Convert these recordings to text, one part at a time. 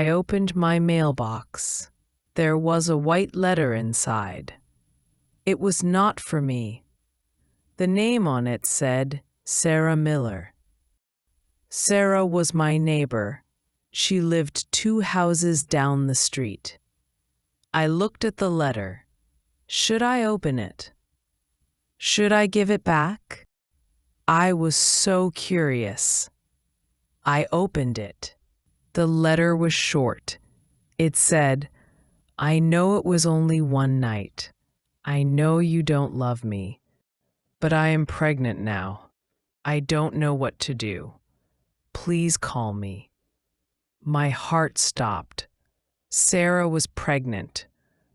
I opened my mailbox. There was a white letter inside. It was not for me. The name on it said Sarah Miller. Sarah was my neighbor. She lived 2 houses down the street. I looked at the letter. Should I open it? Should I give it back? I was so curious. I opened it. The letter was short. It said, "I know it was only one night. I know you don't love me, but I am pregnant now. I don't know what to do. Please call me." My heart stopped. Sarah was pregnant,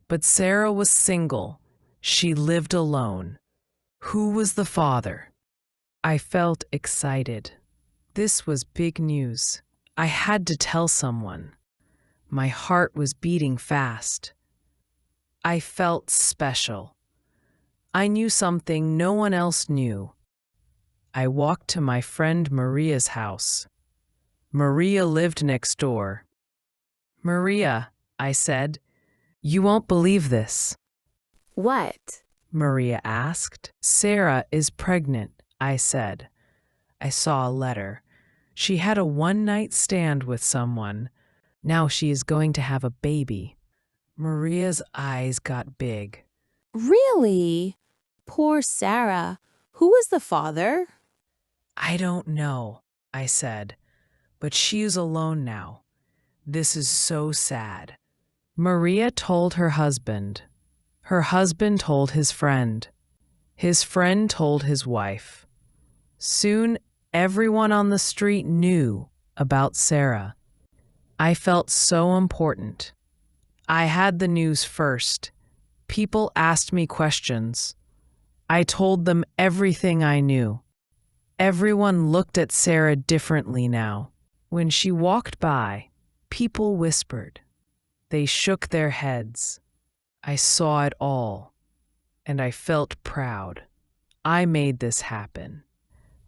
but Sarah was single. She lived alone. Who was the father? I felt excited. This was big news. I had to tell someone. My heart was beating fast. I felt special. I knew something no one else knew. I walked to my friend Maria's house. Maria lived next door. "Maria," I said, "you won't believe this." What? Maria asked. "Sarah is pregnant," I said. I saw a letter. She had a one-night stand with someone. Now she is going to have a baby. Maria's eyes got big. Really? Poor Sarah. Who was the father? "I don't know," I said, "but she's alone now. This is so sad." Maria told her husband. Her husband told his friend. His friend told his wife. Soon, everyone on the street knew about Sarah. I felt so important. I had the news first. People asked me questions. I told them everything I knew. Everyone looked at Sarah differently now. When she walked by, people whispered. They shook their heads. I saw it all, and I felt proud. I made this happen.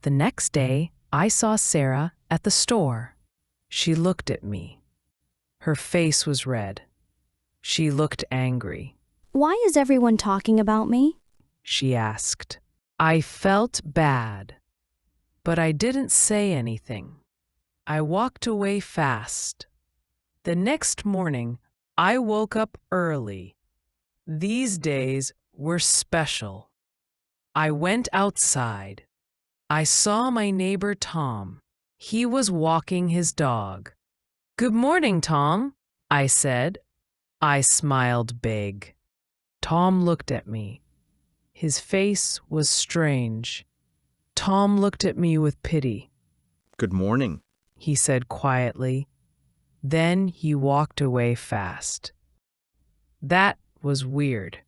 The next day, I saw Sarah at the store. She looked at me. Her face was red. She looked angry. "Why is everyone talking about me?" She asked. I felt bad, but I didn't say anything. I walked away fast. The next morning, I woke up early. These days were special. I went outside. I saw my neighbor Tom. He was walking his dog. "Good morning, Tom," I said. I smiled big. Tom looked at me. His face was strange. Tom looked at me with pity. "Good morning," he said quietly. Then he walked away fast. That was weird,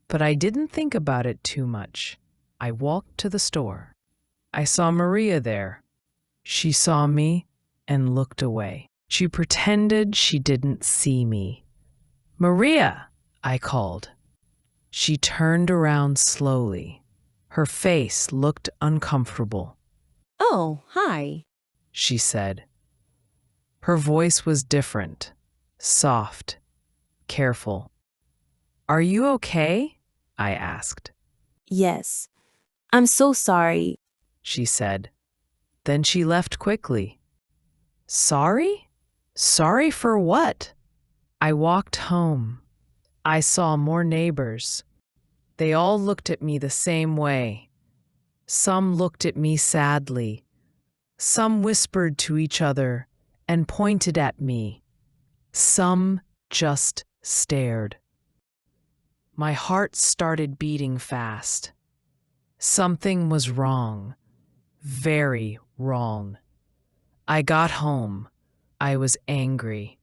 but I didn't think about it too much. I walked to the store. I saw Maria there. She saw me and looked away. She pretended she didn't see me. "Maria," I called. She turned around slowly. Her face looked uncomfortable. Oh, hi. She said. Her voice was different, soft, careful. "Are you okay?" I asked. Yes. I'm so sorry. She said. Then she left quickly. Sorry? Sorry for what? I walked home. I saw more neighbors. They all looked at me the same way. Some looked at me sadly. Some whispered to each other and pointed at me. Some just stared. My heart started beating fast. Something was wrong. Very wrong. I got home. I was angry.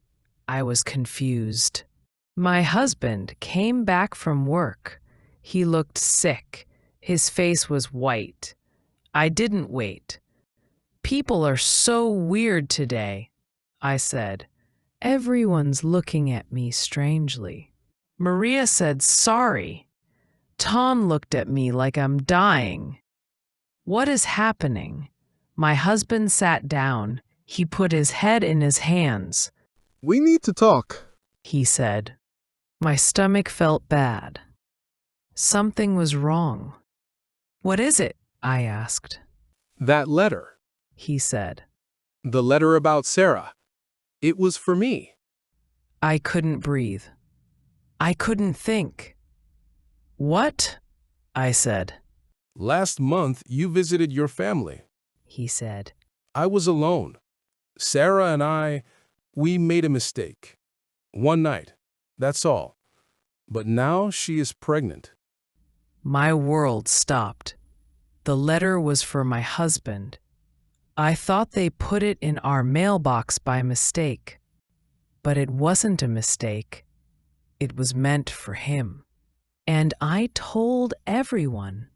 I was confused. My husband came back from work. He looked sick. His face was white. I didn't wait. "People are so weird today," I said. "Everyone's looking at me strangely." Maria said sorry. Tom looked at me like I'm dying. What is happening? My husband sat down. He put his head in his hands. We need to talk. he said. My stomach felt bad. Something was wrong. What is it? I asked. That letter. He said. The letter about Sarah. It was for me. I couldn't breathe. I couldn't think. What? I said. Last month, you visited your family. He said. I was alone. Sarah and we made a mistake. One night. That's all. But now she is pregnant. My world stopped. The letter was for my husband. I thought they put it in our mailbox by mistake. But it wasn't a mistake. It was meant for him. And I told everyone.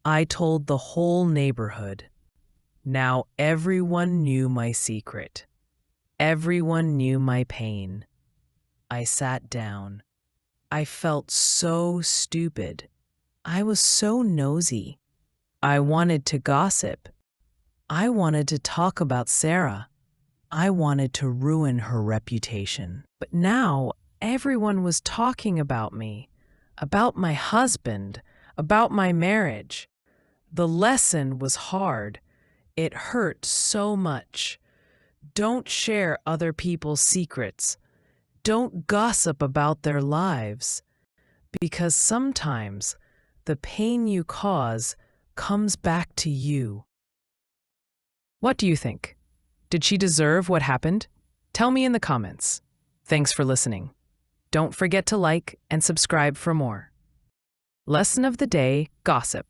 I told the whole neighborhood. Now everyone knew my secret. Everyone knew my pain. I sat down. I felt so stupid. I was so nosy. I wanted to gossip. I wanted to talk about Sarah. I wanted to ruin her reputation. But now everyone was talking about me, about my husband, about my marriage. The lesson was hard. It hurt so much. Don't share other people's secrets. Don't gossip about their lives. Because sometimes the pain you cause comes back to you. What do you think? Did she deserve what happened? Tell me in the comments. Thanks for listening. Don't forget to like and subscribe for more. Lesson of the day, gossip.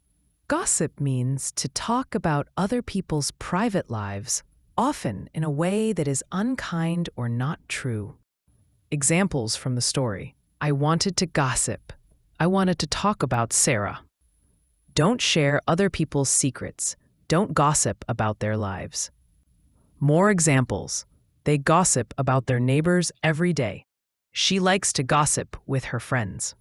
Gossip means to talk about other people's private lives, often in a way that is unkind or not true. Examples from the story. I wanted to gossip. I wanted to talk about Sarah. Don't share other people's secrets. Don't gossip about their lives. More examples. They gossip about their neighbors every day. She likes to gossip with her friends.